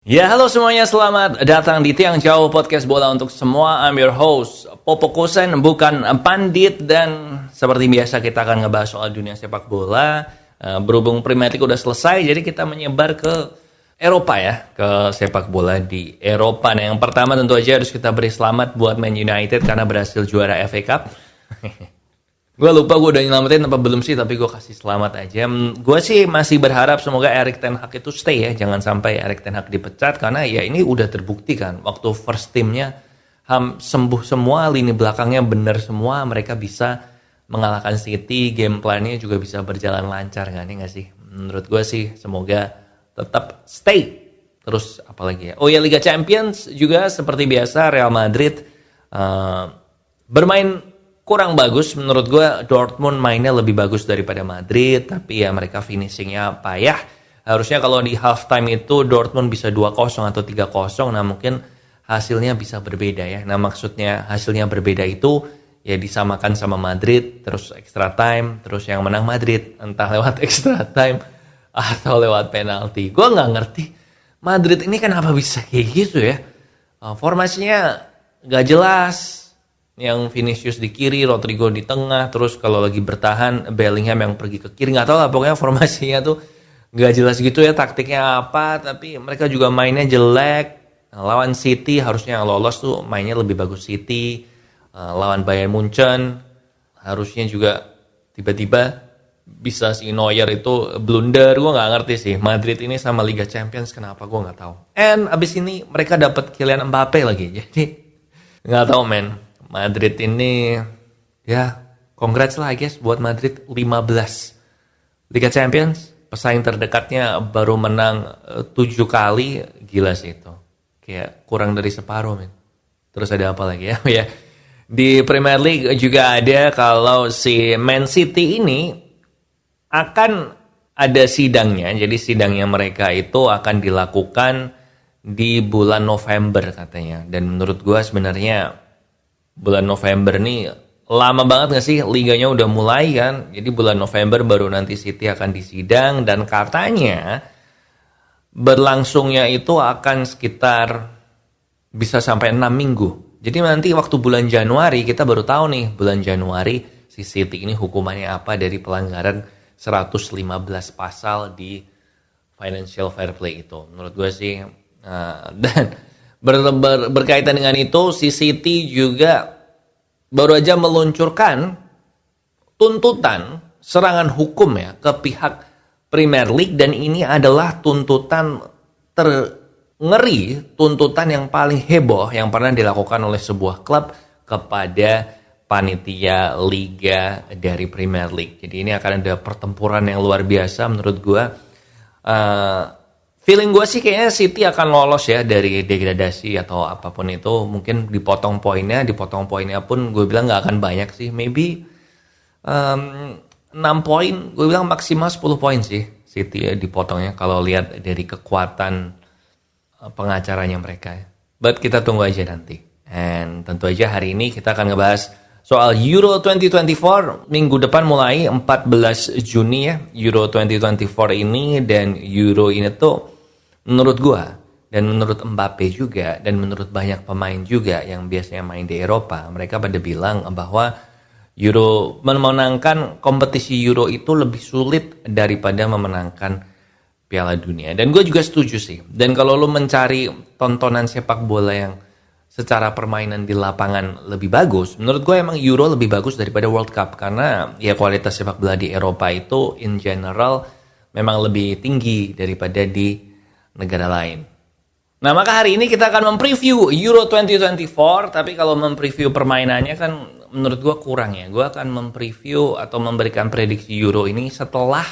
Ya, halo semuanya, selamat datang di Tiang Jauh Podcast Bola untuk semua. I'm your host, Popo Kosen, bukan pandit. Dan seperti biasa kita akan ngebahas soal dunia sepak bola. Berhubung Premier League udah selesai, jadi kita menyebar ke Eropa ya, ke sepak bola di Eropa. Nah, yang pertama tentu aja harus kita beri selamat buat Man United karena berhasil juara FA Cup. Gue lupa gue udah nyelamatin apa belum sih, tapi gue kasih selamat aja. Gue sih masih berharap semoga Erik ten Hag itu stay ya. Jangan sampai Erik ten Hag dipecat, karena ya ini udah terbukti kan. Waktu first teamnya sembuh semua, lini belakangnya bener semua, mereka bisa mengalahkan City, game plan-nya juga bisa berjalan lancar kan, ya gak sih? Menurut gue sih semoga tetap stay. Terus apalagi ya? Oh ya, Liga Champions juga seperti biasa Real Madrid bermain kurang bagus. Menurut gue Dortmund mainnya lebih bagus daripada Madrid, tapi ya mereka finishingnya payah. Harusnya kalau di halftime itu Dortmund bisa 2-0 atau 3-0. Nah mungkin hasilnya bisa berbeda ya. Nah maksudnya hasilnya berbeda itu ya disamakan sama Madrid, terus extra time, terus yang menang Madrid. Entah lewat extra time atau lewat penalti. Gue gak ngerti Madrid ini kenapa bisa kayak gitu ya. Formasinya gak jelas. Yang Vinicius di kiri, Rodrigo di tengah, terus kalau lagi bertahan Bellingham yang pergi ke kiri. Nggak tahu lah, pokoknya formasinya tuh nggak jelas gitu ya, taktiknya apa, tapi mereka juga mainnya jelek. Lawan City harusnya yang lolos tuh mainnya lebih bagus City. Lawan Bayern Munchen harusnya juga tiba-tiba bisa si Neuer itu blunder. Gue nggak ngerti sih Madrid ini sama Liga Champions kenapa, gue nggak tahu. And abis ini mereka dapat Kylian Mbappe lagi, jadi nggak tahu men. Madrid ini ya congrats lah I guess buat Madrid, 15 Liga Champions, pesaing terdekatnya baru menang 7 kali, gila sih itu, kayak kurang dari separuh men. Terus ada apa lagi ya? Ya di Premier League juga ada kalau si Man City ini akan ada sidangnya, jadi sidangnya mereka itu akan dilakukan di bulan November katanya, dan menurut gue sebenarnya bulan November nih lama banget gak sih, liganya udah mulai kan. Jadi bulan November baru nanti City akan disidang, dan katanya berlangsungnya itu akan sekitar bisa sampai 6 minggu. Jadi nanti waktu bulan Januari kita baru tahu nih, bulan Januari si City ini hukumannya apa dari pelanggaran 115 pasal di financial fair play itu. Menurut gue sih dan berkaitan dengan itu, si City juga baru aja meluncurkan tuntutan serangan hukum ya ke pihak Premier League, dan ini adalah tuntutan terngeri, tuntutan yang paling heboh yang pernah dilakukan oleh sebuah klub kepada panitia liga dari Premier League. Jadi ini akan ada pertempuran yang luar biasa menurut gue. Feeling gue sih kayaknya City akan lolos ya dari degradasi atau apapun itu. Mungkin dipotong poinnya pun gue bilang gak akan banyak sih. Maybe 6 poin, gue bilang maksimal 10 poin sih City ya dipotongnya, kalau lihat dari kekuatan pengacaranya mereka. But kita tunggu aja nanti. And tentu aja hari ini kita akan ngebahas soal Euro 2024. Minggu depan mulai 14 Juni ya Euro 2024 ini. Dan Euro ini tuh menurut gua dan menurut Mbappe juga dan menurut banyak pemain juga yang biasanya main di Eropa, mereka pada bilang bahwa Euro, memenangkan kompetisi Euro itu lebih sulit daripada memenangkan Piala Dunia. Dan gue juga setuju sih. Dan kalau lo mencari tontonan sepak bola yang secara permainan di lapangan lebih bagus, menurut gue emang Euro lebih bagus daripada World Cup, karena ya kualitas sepak bola di Eropa itu in general memang lebih tinggi daripada di negara lain. Nah maka hari ini kita akan mempreview Euro 2024, tapi kalau mempreview permainannya kan menurut gue kurang ya. Gue akan mempreview atau memberikan prediksi Euro ini setelah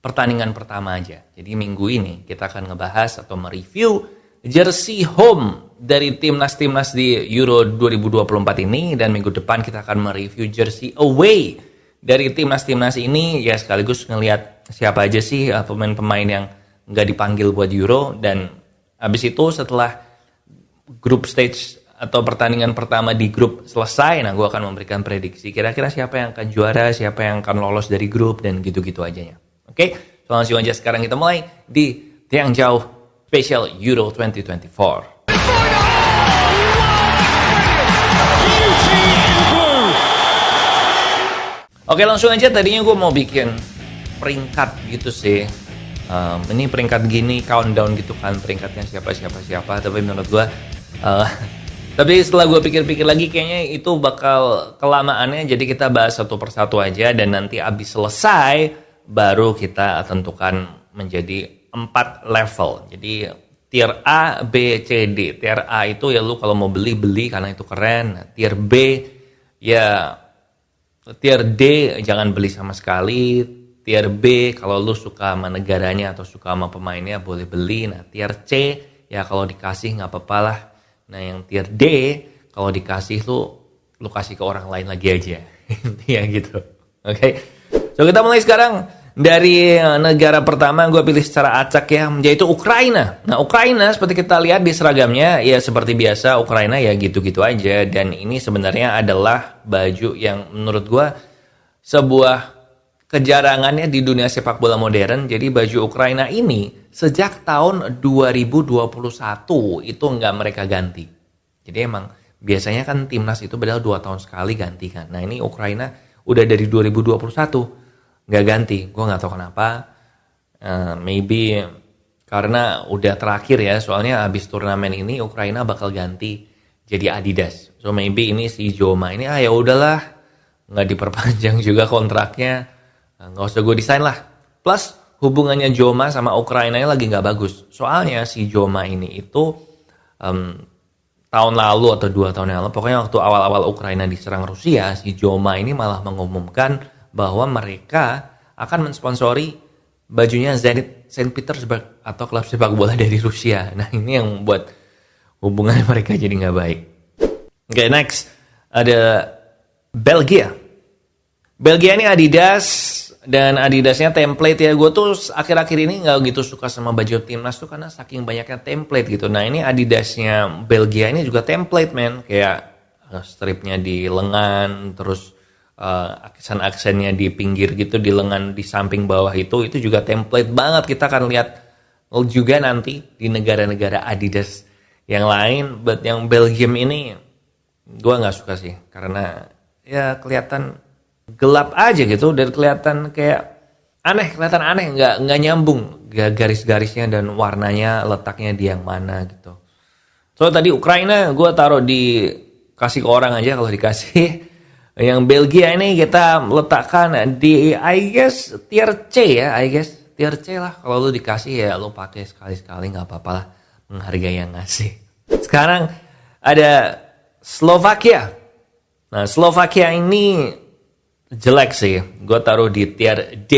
pertandingan pertama aja. Jadi minggu ini kita akan ngebahas atau mereview jersey home dari timnas-timnas di Euro 2024 ini, dan minggu depan kita akan mereview jersey away dari timnas-timnas ini ya, sekaligus ngelihat siapa aja sih pemain-pemain yang nggak dipanggil buat Euro. Dan habis itu setelah group stage atau pertandingan pertama di grup selesai, nah gue akan memberikan prediksi kira-kira siapa yang akan juara, siapa yang akan lolos dari grup, dan gitu-gitu aja ya. Oke, so langsung aja sekarang kita mulai di Tiang Jauh spesial Euro 2024. Oke, langsung aja. Tadinya gue mau bikin peringkat gitu sih. Ini peringkat gini, countdown gitu kan, peringkatnya siapa. Tapi menurut gue, tapi setelah gue pikir-pikir lagi, kayaknya itu bakal kelamaannya. Jadi kita bahas satu persatu aja, dan nanti abis selesai baru kita tentukan menjadi 4 level. Jadi tier A, B, C, D. Tier A itu ya lu kalau mau beli karena itu keren. Nah, tier B ya, tier D jangan beli sama sekali. Tier B kalau lu suka sama negaranya atau suka sama pemainnya boleh beli. Nah, tier C ya kalau dikasih nggak apa-apa lah. Nah, yang tier D kalau dikasih lu kasih ke orang lain lagi aja. Intinya gitu. Oke. So kita mulai sekarang. Dari negara pertama gue pilih secara acak ya, yaitu Ukraina. Nah, Ukraina seperti kita lihat di seragamnya ya seperti biasa, Ukraina ya gitu-gitu aja. Dan ini sebenarnya adalah baju yang menurut gue sebuah kejarangannya di dunia sepak bola modern. Jadi baju Ukraina ini sejak tahun 2021 itu nggak mereka ganti. Jadi emang biasanya kan timnas itu padahal 2 tahun sekali ganti kan. Nah, ini Ukraina udah dari 2021 nggak ganti. Gue nggak tahu kenapa. Maybe karena udah terakhir ya. Soalnya abis turnamen ini Ukraina bakal ganti jadi Adidas. So maybe ini si Joma ini ya udahlah, nggak diperpanjang juga kontraknya. Nggak usah gue desain lah. Plus hubungannya Joma sama Ukraina lagi nggak bagus. Soalnya si Joma ini itu tahun lalu atau 2 tahun yang lalu, pokoknya waktu awal-awal Ukraina diserang Rusia, si Joma ini malah mengumumkan bahwa mereka akan mensponsori bajunya Zenit Saint Petersburg atau klub sepak bola dari Rusia. Nah, ini yang membuat hubungan mereka jadi nggak baik. Oke, next ada Belgia. Belgia ini Adidas, dan Adidasnya template ya. Gue tuh akhir-akhir ini nggak gitu suka sama baju timnas tuh karena saking banyaknya template gitu. Nah, ini Adidasnya Belgia ini juga template man, kayak stripnya di lengan, terus aksen-aksennya di pinggir gitu, di lengan di samping bawah itu juga template banget. Kita akan lihat juga nanti di negara-negara Adidas yang lain. But yang Belgium ini gue nggak suka sih, karena ya kelihatan gelap aja gitu, dan kelihatan kelihatan aneh, nggak nyambung garis-garisnya dan warnanya letaknya di yang mana gitu. So tadi Ukraina gue taruh kasih ke orang aja kalau dikasih. Yang Belgia ini kita letakkan di I guess tier C ya, tier C lah. Kalau lu dikasih ya lu pakai sekali-sekali, nggak apa-apa lah, menghargai yang ngasih. Sekarang ada Slovakia. Nah, Slovakia ini jelek sih. Gue taruh di tier D,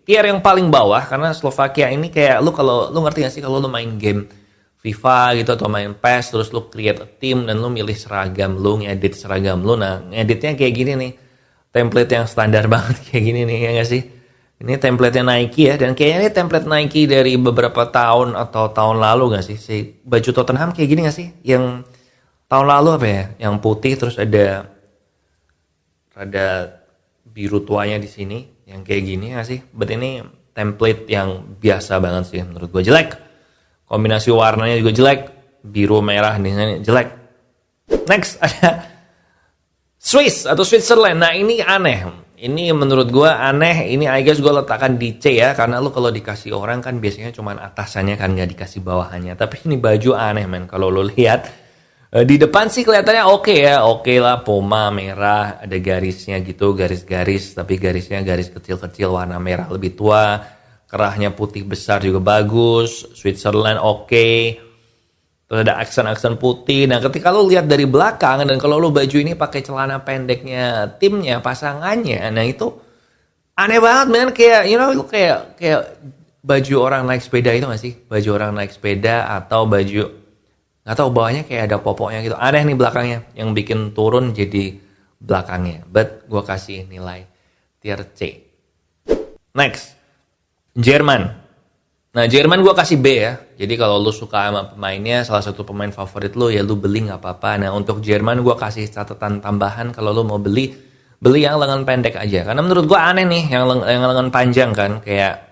tier yang paling bawah, karena Slovakia ini kayak kalau lu ngerti gak sih kalau lu main game FIFA gitu atau main PES, terus lu create a team dan lu milih seragam lu, ngedit seragam lu. Nah, ngeditnya kayak gini nih, template yang standar banget kayak gini nih, ya gak sih? Ini template-nya Nike ya, dan kayaknya ini template Nike dari beberapa tahun atau tahun lalu gak sih? Si baju Tottenham kayak gini gak sih? Yang tahun lalu apa ya? Yang putih terus ada biru tuanya di sini, yang kayak gini gak sih? But ini template yang biasa banget sih, menurut gue jelek. Kombinasi warnanya juga jelek, biru merah di sini jelek. Next ada Swiss atau Switzerland. Nah, ini aneh. Ini menurut gue aneh. Ini I guess gue letakkan di C ya, karena lu kalau dikasih orang kan biasanya cuma atasannya kan, nggak dikasih bawahannya. Tapi ini baju aneh men. Kalau lu lihat di depan sih kelihatannya oke ya, oke lah, Puma merah, ada garisnya gitu, garis-garis, tapi garisnya garis kecil-kecil warna merah lebih tua. Kerahnya putih besar juga bagus. Switzerland oke. Terus ada aksen-aksen putih. Nah, ketika lo lihat dari belakang, dan kalau lo baju ini pakai celana pendeknya timnya, pasangannya, nah itu aneh banget men. Kayak kayak baju orang naik sepeda itu gak sih? Baju orang naik sepeda atau baju gak tahu bawahnya kayak ada popoknya gitu. Aneh nih belakangnya, yang bikin turun jadi belakangnya. But gue kasih nilai tier C. Next, Jerman. Nah, Jerman gue kasih B ya. Jadi kalau lu suka sama pemainnya, salah satu pemain favorit lu, ya lu beli nggak apa-apa. Nah, untuk Jerman gue kasih catatan tambahan, kalau lu mau beli yang lengan pendek aja. Karena menurut gue aneh nih yang lengan panjang kan, kayak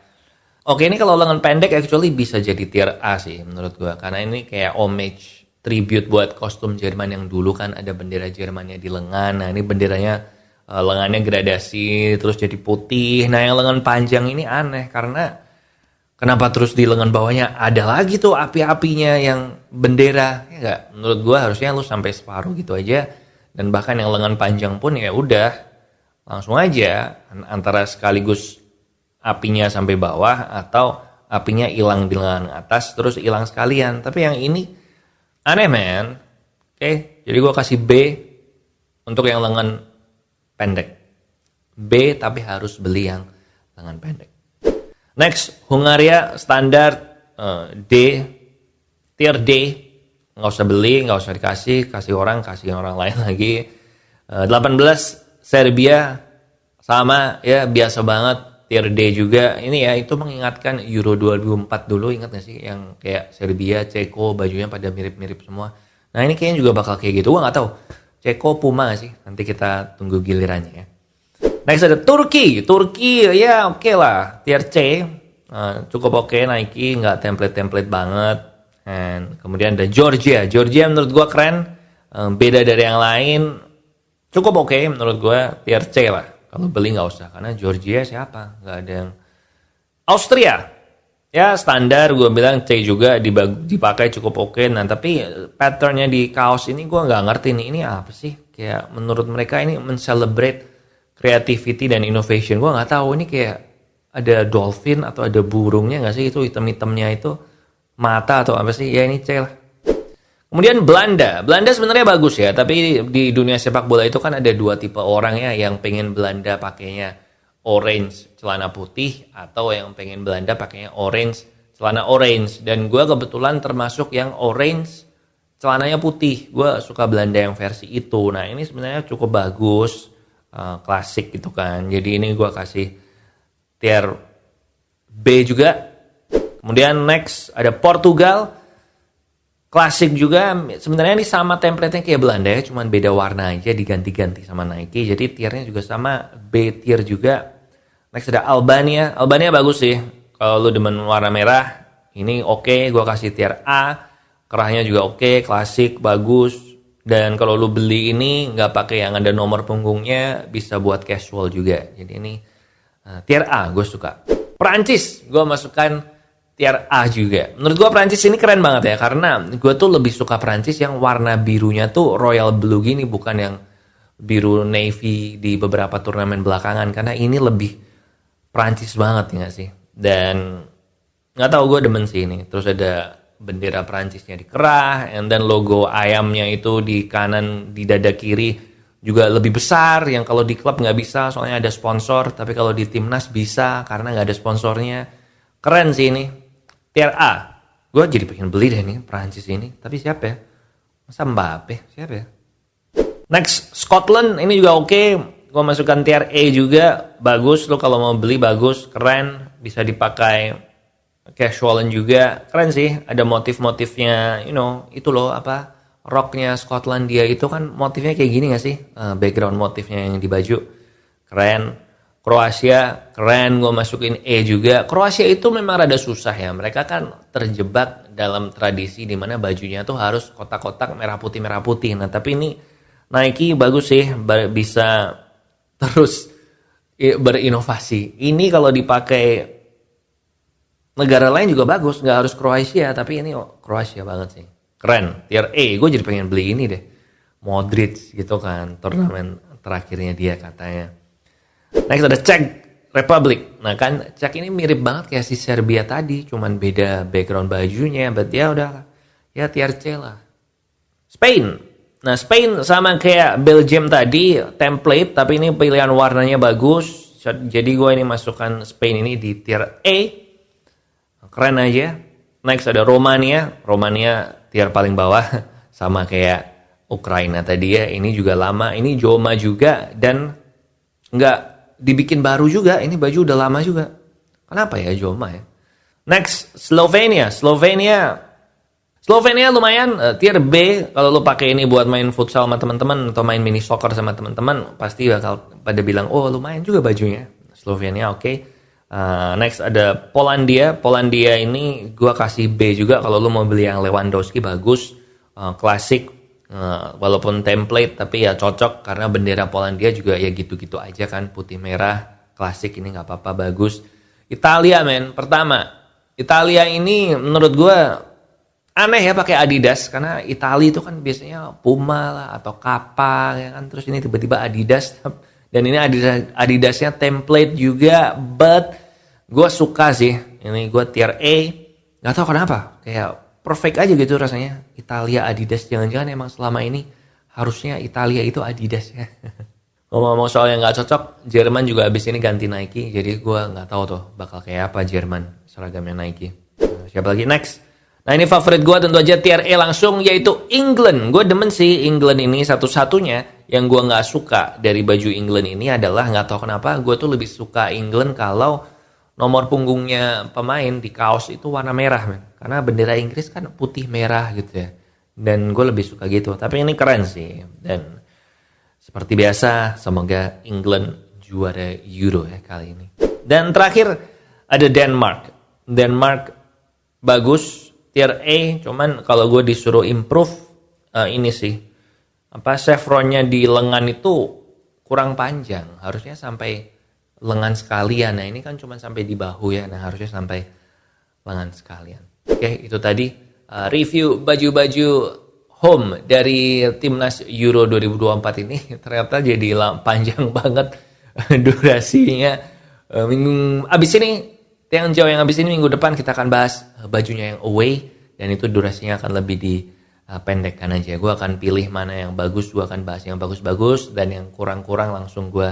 Oke, ini kalau lengan pendek actually bisa jadi tier A sih menurut gua. Karena ini kayak homage tribute buat kostum Jerman yang dulu kan ada bendera Jermannya di lengan. Nah, ini benderanya lengannya gradasi terus jadi putih. Nah, yang lengan panjang ini aneh karena kenapa terus di lengan bawahnya ada lagi tuh api-apinya yang bendera? Ya enggak, menurut gua harusnya lu sampai separuh gitu aja. Dan bahkan yang lengan panjang pun ya udah langsung aja antara sekaligus apinya sampai bawah atau apinya hilang di lengan atas terus hilang sekalian. Tapi yang ini aneh men. Oke, jadi gue kasih B untuk yang lengan pendek. B tapi harus beli yang lengan pendek. Next, Hungaria standar D, tier D. Nggak usah beli, nggak usah dikasih, kasih orang lain lagi. 18 Serbia sama ya biasa banget. Tier D juga, ini ya itu mengingatkan Euro 2004 dulu, ingat gak sih yang kayak Serbia, Ceko, bajunya pada mirip-mirip semua. Nah ini kayaknya juga bakal kayak gitu, gua gak tahu. Ceko, Puma gak sih? Nanti kita tunggu gilirannya ya. Next ada Turki ya oke lah, tier C, cukup oke, Nike, nggak template banget. Dan kemudian ada Georgia menurut gua keren, beda dari yang lain, cukup oke menurut gua, tier C lah. Kalau beli nggak usah, karena Georgia siapa? Nggak ada yang... Austria, ya standar gue bilang C juga dipakai cukup oke. Nah tapi patternnya di kaos ini gue nggak ngerti nih, ini apa sih? Kayak menurut mereka ini men-celebrate creativity dan innovation. Gue nggak tahu ini kayak ada dolphin atau ada burungnya nggak sih? Itu hitam-hitamnya itu mata atau apa sih? Ya ini C lah. Kemudian Belanda sebenarnya bagus ya, tapi di dunia sepak bola itu kan ada dua tipe orang ya, yang pengen Belanda pakainya orange celana putih atau yang pengen Belanda pakainya orange celana orange. Dan gue kebetulan termasuk yang orange celananya putih. Gue suka Belanda yang versi itu. Nah ini sebenarnya cukup bagus, klasik gitu kan. Jadi ini gue kasih tier B juga. Kemudian next ada Portugal. Klasik juga, sebenarnya ini sama template-nya kayak Belanda ya, cuman beda warna aja diganti-ganti sama Nike. Jadi tiernya juga sama, B tier juga. Next ada Albania bagus sih. Kalau lu demen warna merah, ini oke, gua kasih tier A. Kerahnya juga oke, klasik, bagus. Dan kalau lu beli ini nggak pakai yang ada nomor punggungnya, bisa buat casual juga. Jadi ini tier A, gue suka. Perancis, gue masukkan tier A juga. Menurut gue Prancis ini keren banget ya, karena gue tuh lebih suka Prancis yang warna birunya tuh royal blue gini, bukan yang biru navy di beberapa turnamen belakangan, karena ini lebih Prancis banget ya sih. Dan nggak tahu, gue demen sih ini. Terus ada bendera Prancisnya di kerah, and then logo ayamnya itu di kanan di dada kiri juga lebih besar, yang kalau di klub nggak bisa soalnya ada sponsor, tapi kalau di timnas bisa karena nggak ada sponsornya. Keren sih ini. Tier A. Gue jadi pengen beli deh nih Prancis ini. Tapi siapa ya? Masa Mbappe? Siapa ya? Next, Scotland. Ini juga oke. Gue masukkan tier A juga. Bagus. Lo kalau mau beli bagus. Keren. Bisa dipakai casualan juga. Keren sih. Ada motif-motifnya. Itu loh apa. Rocknya Skotlandia itu kan motifnya kayak gini gak sih? Background motifnya yang di baju. Keren. Kroasia, keren, gue masukin E juga. Kroasia itu memang rada susah ya. Mereka kan terjebak dalam tradisi di mana bajunya tuh harus kotak-kotak merah putih. Nah, tapi ini Nike bagus sih, bisa terus berinovasi. Ini kalau dipakai negara lain juga bagus, nggak harus Kroasia, tapi ini Kroasia banget sih. Keren, tier E. Gue jadi pengen beli ini deh. Modric gitu kan, turnamen terakhirnya dia katanya. Next ada Czech Republic. Nah kan Czech ini mirip banget kayak si Serbia tadi, cuman beda background bajunya. Berarti ya udah, ya tier C lah. Spain. Nah Spain sama kayak Belgium tadi, template, tapi ini pilihan warnanya bagus. Jadi gue ini masukkan Spain ini di tier A. Keren aja. Next ada Romania tier paling bawah. Sama kayak Ukraina tadi ya. Ini juga lama, ini Joma juga. Dan nggak dibikin baru juga, ini baju udah lama juga. Kenapa ya Joma ya? Next, Slovenia lumayan, tier B. Kalau lo pakai ini buat main futsal sama teman-teman atau main mini soccer sama teman-teman, pasti bakal pada bilang, oh lumayan juga bajunya. Slovenia oke. Next ada Polandia. Polandia ini gue kasih B juga. Kalau lu mau beli yang Lewandowski bagus, klasik, walaupun template tapi ya cocok karena bendera Polandia juga ya gitu-gitu aja kan, putih merah, klasik, ini nggak apa-apa, bagus. Italia men, pertama Italia ini menurut gue aneh ya pakai Adidas, karena Italia itu kan biasanya Puma lah atau Kappa ya kan, terus ini tiba-tiba Adidas, dan ini Adidasnya template juga, but gue suka sih, ini gue tier A, nggak tahu kenapa, kayak perfect aja gitu rasanya. Italia Adidas, jangan-jangan emang selama ini harusnya Italia itu Adidas ya. Ngomong-ngomong soal yang nggak cocok, Jerman juga abis ini ganti Nike, jadi gue nggak tahu tuh bakal kayak apa Jerman seragamnya Nike. Siapa lagi next? Nah ini favorit gue tentu aja tier A langsung, yaitu England. Gue demen sih England ini. Satu-satunya yang gue nggak suka dari baju England ini adalah, nggak tahu kenapa gue tuh lebih suka England kalau nomor punggungnya pemain di kaos itu warna merah, men. Karena bendera Inggris kan putih merah gitu ya. Dan gue lebih suka gitu. Tapi ini keren sih. Dan seperti biasa, semoga England juara Euro ya kali ini. Dan terakhir ada Denmark. Denmark bagus, tier A. Cuman kalau gue disuruh improve, ini sih, chevronnya di lengan itu kurang panjang. Harusnya sampai lengan sekalian. Nah ini kan cuma sampai di bahu ya. Nah harusnya sampai lengan sekalian. Oke, itu tadi review baju-baju home dari timnas Euro 2024 ini. Ternyata jadi panjang banget durasinya. Abis ini Tianzhou yang abis ini minggu depan kita akan bahas bajunya yang away, dan itu durasinya akan lebih dipendekkan aja. Gue akan pilih mana yang bagus, gue akan bahas yang bagus-bagus, dan yang kurang-kurang langsung gue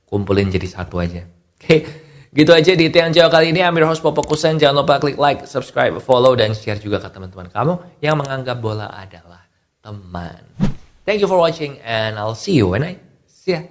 kumpulin jadi satu aja. Oke, gitu aja di Tianzhou kali ini. Amir host Popo Kusen. Jangan lupa klik like, subscribe, follow, dan share juga ke teman-teman kamu yang menganggap bola adalah teman. Thank you for watching, and I'll see you when I see ya.